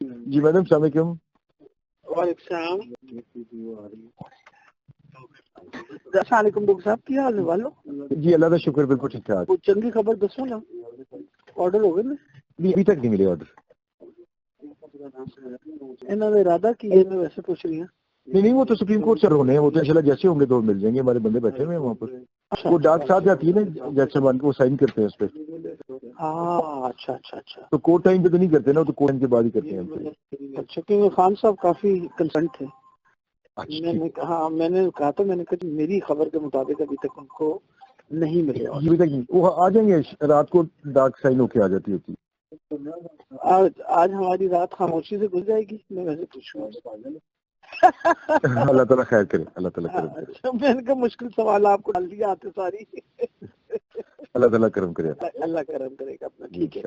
جی madam السلام علیکم. وعلیکم السلام. السلام علیکم ڈاکٹر صاحب, کیا حال ہے والو؟ جی اللہ کا شکر, بالکل ٹھیک ٹھاک. کچھ چنگی خبر دسو نا, آرڈر ہو گئے نا؟ ابھی تک نہیں ملے آرڈر. انہوں نے ارادہ کیا, میں ویسے پوچھ رہی ہوں. نہیں وہ تو سپریم کورٹ سے ہونے ہیں, وہ تو انشاءاللہ جیسے ہوں گے تو مل جائیں گے. ہمارے بندے بیٹھے ہوئے ہیں وہاں پر. وہ ڈاک صاحب جاتی ہے نا جیسے وہ سائن کرتے ہیں اس پہ. ہاں اچھا اچھا اچھا. تو کورٹ ٹائم پہ تو نہیں کرتے نا, تو کورٹ ٹائم کے بعد ہی کرتے ہیں. اچھا, کیونکہ خان صاحب کافی کنسرن تھے. میں نے کہا تو, میں نے کہا میری خبر کے مطابق ابھی تک ان کو نہیں ملے. ابھی تک وہ آ جائیں گے رات کو, ڈاک سائن ہو کے آ جاتی ہوتی. آج ہماری رات خاموشی سے گزر جائے گی, میں ویسے پوچھوں. اللہ تعالیٰ خیر کرے, اللہ تعالیٰ کرم کرے. میں نے کہا مشکل سوال آپ کو ڈال دیا آتے ساری. اللہ تعالیٰ کرم کرے, اللہ کرم کرے گا اپنا. ٹھیک ہے.